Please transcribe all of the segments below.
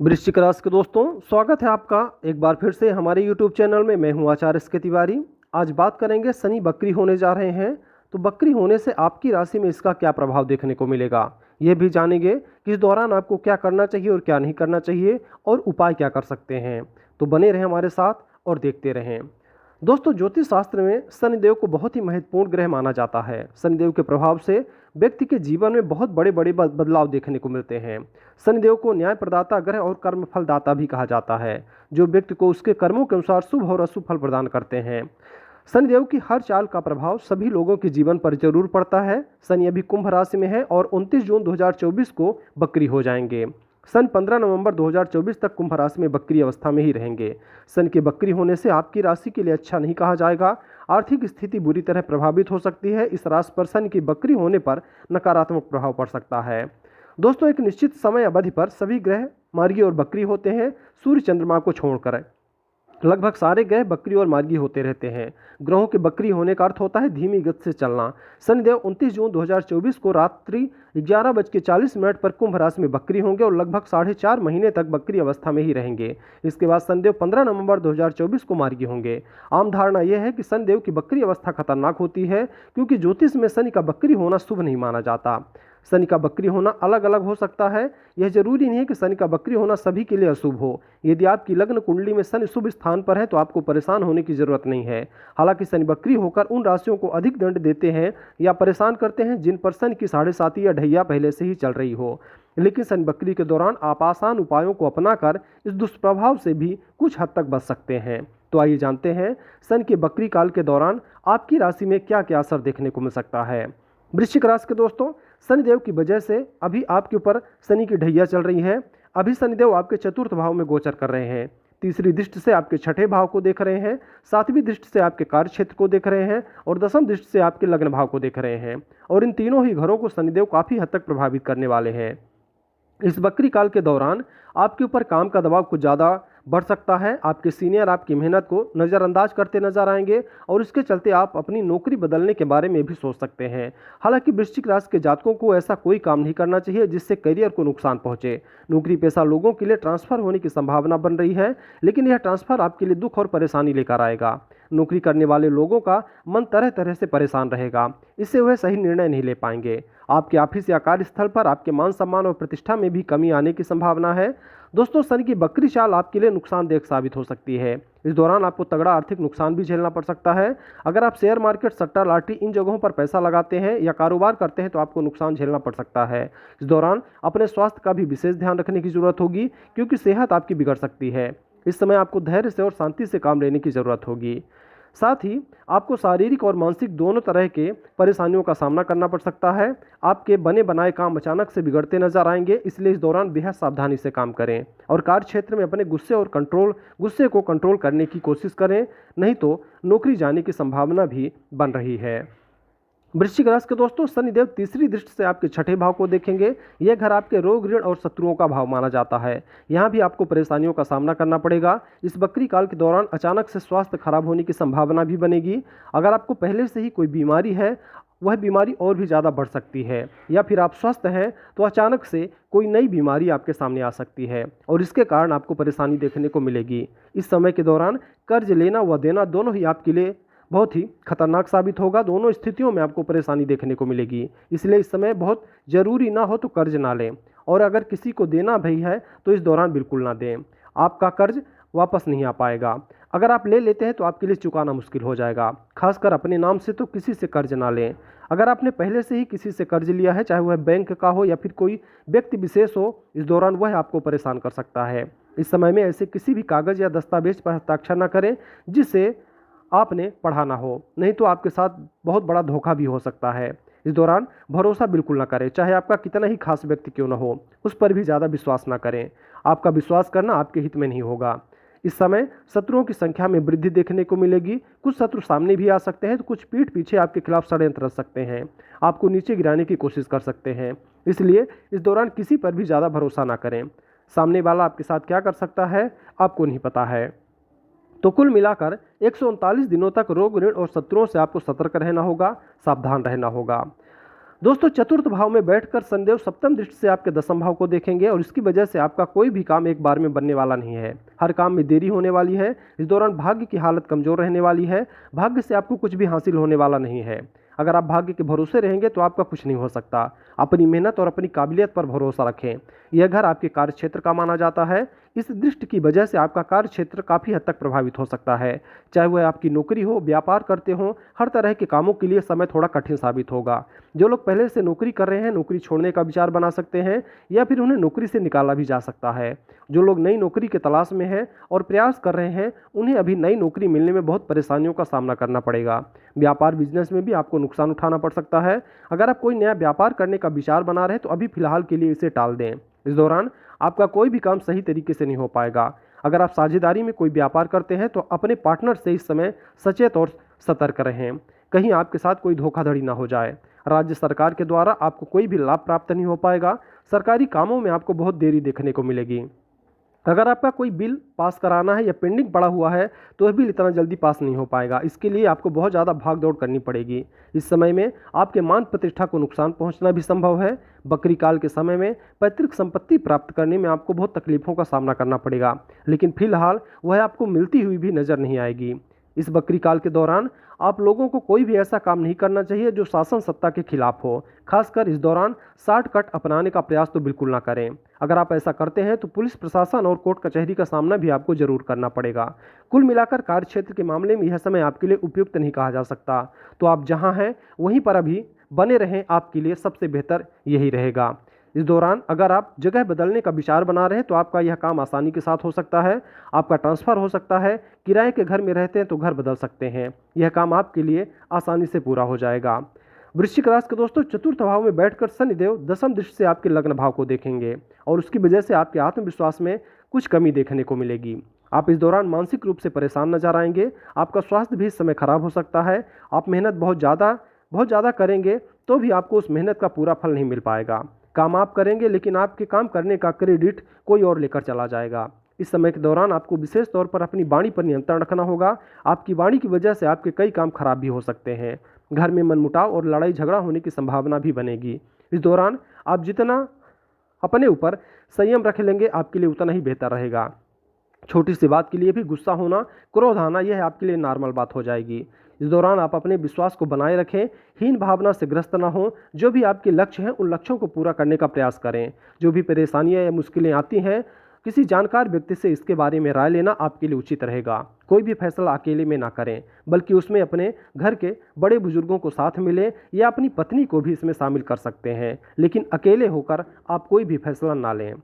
वृश्चिक राशि के दोस्तों, स्वागत है आपका एक बार फिर से हमारे यूट्यूब चैनल में। मैं हूं आचार्य एस के तिवारी। आज बात करेंगे, शनि बकरी होने जा रहे हैं, तो बकरी होने से आपकी राशि में इसका क्या प्रभाव देखने को मिलेगा, ये भी जानेंगे कि इस दौरान आपको क्या करना चाहिए और क्या नहीं करना चाहिए और उपाय क्या कर सकते हैं। तो बने रहें हमारे साथ और देखते रहें। दोस्तों, ज्योतिष शास्त्र में शनिदेव को बहुत ही महत्वपूर्ण ग्रह माना जाता है। शनिदेव के प्रभाव से व्यक्ति के जीवन में बहुत बड़े बड़े बदलाव देखने को मिलते हैं। शनिदेव को न्याय प्रदाता ग्रह और कर्म फलदाता भी कहा जाता है, जो व्यक्ति को उसके कर्मों के अनुसार शुभ और अशुभ फल प्रदान करते हैं। शनिदेव की हर चाल का प्रभाव सभी लोगों के जीवन पर जरूर पड़ता है। शनि अभी कुंभ राशि में है और 29 जून 2024 को बकरी हो जाएंगे। सन 15 नवंबर 2024 तक कुंभ राशि में बकरी अवस्था में ही रहेंगे। सन के बकरी होने से आपकी राशि के लिए अच्छा नहीं कहा जाएगा। आर्थिक स्थिति बुरी तरह प्रभावित हो सकती है। इस राशि पर सन की बकरी होने पर नकारात्मक प्रभाव पड़ सकता है। दोस्तों, एक निश्चित समय अवधि पर सभी ग्रह मार्गी और बकरी होते हैं। सूर्य चंद्रमा को छोड़कर लगभग सारे ग्रह बकरी और मार्गी होते रहते हैं। ग्रहों के बकरी होने का अर्थ होता है धीमी गति से चलना। शनिदेव 29 जून 2024 को रात्रि 11:40 पर कुंभ राशि में बकरी होंगे और लगभग 4.5 महीने तक बकरी अवस्था में ही रहेंगे। इसके बाद शनिदेव 15 नवंबर 2024 को मार्गी होंगे। आम धारणा यह है कि शनिदेव की बकरी अवस्था खतरनाक होती है, क्योंकि ज्योतिष में शनि का बकरी होना शुभ नहीं माना जाता। शनि का बकरी होना अलग अलग हो सकता है। यह जरूरी नहीं है कि शनि का बकरी होना सभी के लिए अशुभ हो। यदि आपकी लग्न कुंडली में शनि शुभ स्थान पर है तो आपको परेशान होने की जरूरत नहीं है। हालांकि शनि बकरी होकर उन राशियों को अधिक दंड देते हैं या परेशान करते हैं जिन पर शनि की 7.5 या ढैया पहले से ही चल रही हो। लेकिन शनि बकरी के दौरान आप आसान उपायों को अपनाकर इस दुष्प्रभाव से भी कुछ हद तक बच सकते हैं। तो आइए जानते हैं शनि के बकरी काल के दौरान आपकी राशि में क्या क्या असर देखने को मिल सकता है। वृश्चिक राशि के दोस्तों, शनिदेव की वजह से अभी आपके ऊपर शनि की ढैया चल रही है। अभी शनिदेव आपके चतुर्थ भाव में गोचर कर रहे हैं। तीसरी दृष्टि से आपके छठे भाव को देख रहे हैं, सातवीं दृष्टि से आपके कार्य क्षेत्र को देख रहे हैं और दसम दृष्टि से आपके लग्न भाव को देख रहे हैं। और इन तीनों ही घरों को शनिदेव काफी हद तक प्रभावित करने वाले हैं। इस बकरी काल के दौरान आपके ऊपर काम का दबाव कुछ ज़्यादा बढ़ सकता है। आपके सीनियर आपकी मेहनत को नज़रअंदाज करते नजर आएंगे और इसके चलते आप अपनी नौकरी बदलने के बारे में भी सोच सकते हैं। हालांकि वृश्चिक राशि के जातकों को ऐसा कोई काम नहीं करना चाहिए जिससे करियर को नुकसान पहुंचे। नौकरी पेशा लोगों के लिए ट्रांसफर होने की संभावना बन रही है, लेकिन यह ट्रांसफर आपके लिए दुख और परेशानी लेकर आएगा। नौकरी करने वाले लोगों का मन तरह तरह से परेशान रहेगा, इससे वह सही निर्णय नहीं ले पाएंगे। आपके ऑफिस या कार्यस्थल पर आपके मान सम्मान और प्रतिष्ठा में भी कमी आने की संभावना है। दोस्तों, शनि की बकरी चाल आपके लिए नुकसानदेह साबित हो सकती है। इस दौरान आपको तगड़ा आर्थिक नुकसान भी झेलना पड़ सकता है। अगर आप शेयर मार्केट, सट्टा, लाटरी इन जगहों पर पैसा लगाते हैं या कारोबार करते हैं तो आपको नुकसान झेलना पड़ सकता है। इस दौरान अपने स्वास्थ्य का भी विशेष ध्यान रखने की जरूरत होगी, क्योंकि सेहत आपकी बिगड़ सकती है। इस समय आपको धैर्य से और शांति से काम लेने की जरूरत होगी। साथ ही आपको शारीरिक और मानसिक दोनों तरह के परेशानियों का सामना करना पड़ सकता है। आपके बने बनाए काम अचानक से बिगड़ते नजर आएंगे, इसलिए इस दौरान बेहद सावधानी से काम करें और कार्य क्षेत्र में अपने गुस्से को कंट्रोल करने की कोशिश करें, नहीं तो नौकरी जाने की संभावना भी बन रही है। वृश्चिक राशि के दोस्तों, शनिदेव तीसरी दृष्टि से आपके छठे भाव को देखेंगे। यह घर आपके रोग, ऋण और शत्रुओं का भाव माना जाता है। यहाँ भी आपको परेशानियों का सामना करना पड़ेगा। इस बकरी काल के दौरान अचानक से स्वास्थ्य खराब होने की संभावना भी बनेगी। अगर आपको पहले से ही कोई बीमारी है, वह बीमारी और भी ज़्यादा बढ़ सकती है, या फिर आप स्वस्थ हैं तो अचानक से कोई नई बीमारी आपके सामने आ सकती है और इसके कारण आपको परेशानी देखने को मिलेगी। इस समय के दौरान कर्ज लेना व देना दोनों ही आपके लिए बहुत ही खतरनाक साबित होगा। दोनों स्थितियों में आपको परेशानी देखने को मिलेगी, इसलिए इस समय बहुत ज़रूरी ना हो तो कर्ज ना लें, और अगर किसी को देना भी है तो इस दौरान बिल्कुल ना दें। आपका कर्ज वापस नहीं आ पाएगा। अगर आप ले लेते हैं तो आपके लिए चुकाना मुश्किल हो जाएगा। खासकर अपने नाम से तो किसी से कर्ज ना लें। अगर आपने पहले से ही किसी से कर्ज लिया है, चाहे वह बैंक का हो या फिर कोई व्यक्ति विशेष हो, इस दौरान वह आपको परेशान कर सकता है। इस समय में ऐसे किसी भी कागज़ या दस्तावेज पर हस्ताक्षर न करें जिससे आपने पढ़ा ना हो, नहीं तो आपके साथ बहुत बड़ा धोखा भी हो सकता है। इस दौरान भरोसा बिल्कुल ना करें, चाहे आपका कितना ही खास व्यक्ति क्यों ना हो, उस पर भी ज़्यादा विश्वास ना करें। आपका विश्वास करना आपके हित में नहीं होगा। इस समय शत्रुओं की संख्या में वृद्धि देखने को मिलेगी। कुछ शत्रु सामने भी आ सकते हैं तो कुछ पीठ पीछे आपके खिलाफ षड्यंत्र रच सकते हैं, आपको नीचे गिराने की कोशिश कर सकते हैं। इसलिए इस दौरान किसी पर भी ज़्यादा भरोसा ना करें। सामने वाला आपके साथ क्या कर सकता है आपको नहीं पता है। तो कुल मिलाकर 139 दिनों तक रोग, ऋण और शत्रुओं से आपको सतर्क रहना होगा, सावधान रहना होगा। दोस्तों चतुर्थ भाव में बैठकर शनिदेव सप्तम दृष्टि से आपके दसम भाव को देखेंगे और इसकी वजह से आपका कोई भी काम एक बार में बनने वाला नहीं है। हर काम में देरी होने वाली है। इस दौरान भाग्य की हालत कमजोर रहने वाली है। भाग्य से आपको कुछ भी हासिल होने वाला नहीं है। अगर आप भाग्य के भरोसे रहेंगे तो आपका कुछ नहीं हो सकता। अपनी मेहनत और अपनी काबिलियत पर भरोसा रखें। यह घर आपके कार्य क्षेत्र का माना जाता है। इस दृष्टि की वजह से आपका कार्य क्षेत्र काफ़ी हद तक प्रभावित हो सकता है। चाहे वह आपकी नौकरी हो, व्यापार करते हो, हर तरह के कामों के लिए समय थोड़ा कठिन साबित होगा। जो लोग पहले से नौकरी कर रहे हैं, नौकरी छोड़ने का विचार बना सकते हैं या फिर उन्हें नौकरी से निकाला भी जा सकता है। जो लोग नई नौकरी के तलाश में हैं और प्रयास कर रहे हैं, उन्हें अभी नई नौकरी मिलने में बहुत परेशानियों का सामना करना पड़ेगा। व्यापार बिजनेस में भी आपको नुकसान उठाना पड़ सकता है। अगर आप कोई नया व्यापार करने का विचार बना रहे हैं तो अभी फिलहाल के लिए इसे टाल दें। इस दौरान आपका कोई भी काम सही तरीके से नहीं हो पाएगा। अगर आप साझेदारी में कोई व्यापार करते हैं तो अपने पार्टनर से इस समय सचेत और सतर्क रहें, कहीं आपके साथ कोई धोखाधड़ी ना हो जाए। राज्य सरकार के द्वारा आपको कोई भी लाभ प्राप्त नहीं हो पाएगा। सरकारी कामों में आपको बहुत देरी देखने को मिलेगी। अगर आपका कोई बिल पास कराना है या पेंडिंग पड़ा हुआ है तो वह बिल इतना जल्दी पास नहीं हो पाएगा। इसके लिए आपको बहुत ज़्यादा भाग दौड़ करनी पड़ेगी। इस समय में आपके मान प्रतिष्ठा को नुकसान पहुंचना भी संभव है। बकरी काल के समय में पैतृक संपत्ति प्राप्त करने में आपको बहुत तकलीफों का सामना करना पड़ेगा, लेकिन फिलहाल वह आपको मिलती हुई भी नज़र नहीं आएगी। इस बकरी काल के दौरान आप लोगों को कोई भी ऐसा काम नहीं करना चाहिए जो शासन सत्ता के खिलाफ हो। खासकर इस दौरान शॉर्टकट अपनाने का प्रयास तो बिल्कुल ना करें। अगर आप ऐसा करते हैं तो पुलिस प्रशासन और कोर्ट कचहरी का सामना भी आपको जरूर करना पड़ेगा। कुल मिलाकर कार्य क्षेत्र के मामले में यह समय आपके लिए उपयुक्त नहीं कहा जा सकता। तो आप जहां हैं वहीं पर अभी बने रहें, आपके लिए सबसे बेहतर यही रहेगा। इस दौरान अगर आप जगह बदलने का विचार बना रहे हैं तो आपका यह काम आसानी के साथ हो सकता है। आपका ट्रांसफ़र हो सकता है। किराए के घर में रहते हैं तो घर बदल सकते हैं। यह काम आपके लिए आसानी से पूरा हो जाएगा। वृश्चिक राशि के दोस्तों चतुर्थ भाव में बैठकर शनिदेव दसम दृष्टि से आपके लग्न भाव को देखेंगे और उसकी वजह से आपके आत्मविश्वास में कुछ कमी देखने को मिलेगी। आप इस दौरान मानसिक रूप से परेशान नजर आएंगे। आपका स्वास्थ्य भी इस समय खराब हो सकता है। आप मेहनत बहुत ज़्यादा करेंगे तो भी आपको उस मेहनत का पूरा फल नहीं मिल पाएगा। काम आप करेंगे लेकिन आपके काम करने का क्रेडिट कोई और लेकर चला जाएगा। इस समय के दौरान आपको विशेष तौर पर अपनी वाणी पर नियंत्रण रखना होगा। आपकी वाणी की वजह से आपके कई काम खराब भी हो सकते हैं। घर में मनमुटाव और लड़ाई झगड़ा होने की संभावना भी बनेगी। इस दौरान आप जितना अपने ऊपर संयम रख लेंगे आपके लिए उतना ही बेहतर रहेगा। छोटी सी बात के लिए भी गुस्सा होना, क्रोध आना, यह आपके लिए नॉर्मल बात हो जाएगी। इस दौरान आप अपने विश्वास को बनाए रखें, हीन भावना से ग्रस्त ना हो। जो भी आपके लक्ष्य हैं उन लक्ष्यों को पूरा करने का प्रयास करें। जो भी परेशानियां या मुश्किलें आती हैं, किसी जानकार व्यक्ति से इसके बारे में राय लेना आपके लिए उचित रहेगा। कोई भी फैसला अकेले में ना करें, बल्कि उसमें अपने घर के बड़े बुजुर्गों को साथ मिलें या अपनी पत्नी को भी इसमें शामिल कर सकते हैं, लेकिन अकेले होकर आप कोई भी फैसला ना लें।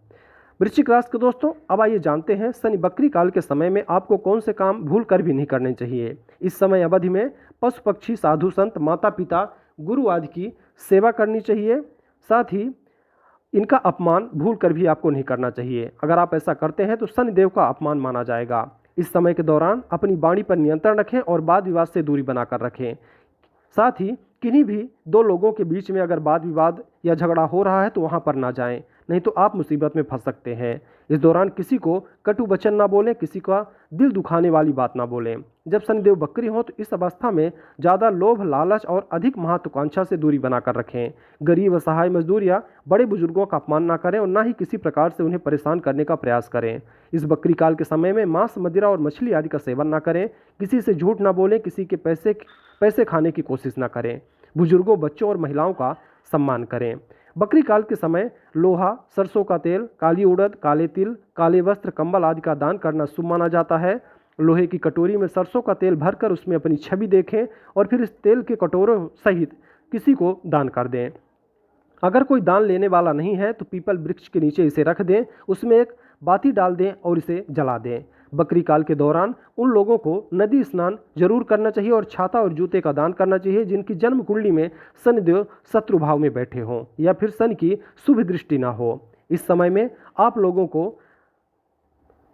वृश्चिक राशि के दोस्तों अब आइए जानते हैं शनि बकरी काल के समय में आपको कौन से काम भूल कर भी नहीं करने चाहिए। इस समय अवधि में पशु पक्षी, साधु संत, माता पिता, गुरु आदि की सेवा करनी चाहिए। साथ ही इनका अपमान भूल कर भी आपको नहीं करना चाहिए। अगर आप ऐसा करते हैं तो शनिदेव का अपमान माना जाएगा। इस समय के दौरान अपनी वाणी पर नियंत्रण रखें और वाद विवाद से दूरी बनाकर रखें। साथ ही किन्हीं भी दो लोगों के बीच में अगर वाद विवाद या झगड़ा हो रहा है तो वहां पर ना जाएं, नहीं तो आप मुसीबत में फंस सकते हैं। इस दौरान किसी को कटु वचन ना बोलें, किसी का दिल दुखाने वाली बात ना बोलें। जब शनिदेव बकरी हो तो इस अवस्था में ज़्यादा लोभ, लालच और अधिक महत्वाकांक्षा से दूरी बनाकर रखें। गरीब, असहाय, मजदूर या बड़े बुजुर्गों का अपमान ना करें और ना ही किसी प्रकार से उन्हें परेशान करने का प्रयास करें। इस बकरी काल के समय में मांस, मदिरा और मछली आदि का सेवन ना करें। किसी से झूठ ना बोलें, किसी के पैसे खाने की कोशिश ना करें। बुजुर्गों, बच्चों और महिलाओं का सम्मान करें। बकरी काल के समय लोहा, सरसों का तेल, काली उड़द, काले तिल, काले वस्त्र, कंबल आदि का दान करना शुभ माना जाता है। लोहे की कटोरी में सरसों का तेल भरकर उसमें अपनी छवि देखें और फिर इस तेल के कटोरों सहित किसी को दान कर दें। अगर कोई दान लेने वाला नहीं है तो पीपल वृक्ष के नीचे इसे रख दें, उसमें एक बाती डाल दें और इसे जला दें। बकरी काल के दौरान उन लोगों को नदी स्नान जरूर करना चाहिए और छाता और जूते का दान करना चाहिए जिनकी जन्म कुंडली में शनिदेव शत्रु भाव में बैठे हों या फिर शनि की शुभ दृष्टि ना हो। इस समय में आप लोगों को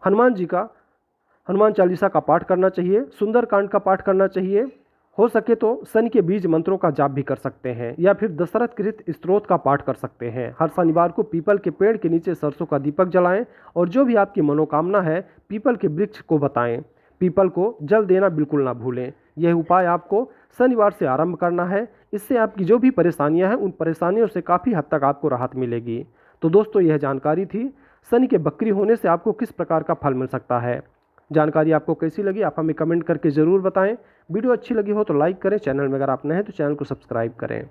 हनुमान चालीसा का पाठ करना चाहिए, सुंदरकांड का पाठ करना चाहिए। हो सके तो शनि के बीज मंत्रों का जाप भी कर सकते हैं या फिर दशरथ कृत स्तोत्र का पाठ कर सकते हैं। हर शनिवार को पीपल के पेड़ के नीचे सरसों का दीपक जलाएं और जो भी आपकी मनोकामना है पीपल के वृक्ष को बताएं। पीपल को जल देना बिल्कुल ना भूलें। यह उपाय आपको शनिवार से आरंभ करना है। इससे आपकी जो भी परेशानियां हैं उन परेशानियों से काफ़ी हद तक आपको राहत मिलेगी। तो दोस्तों, यह जानकारी थी शनि के बकरी होने से आपको किस प्रकार का फल मिल सकता है। जानकारी आपको कैसी लगी आप हमें कमेंट करके ज़रूर बताएं। वीडियो अच्छी लगी हो तो लाइक करें। चैनल में अगर आप नए हैं तो चैनल को सब्सक्राइब करें।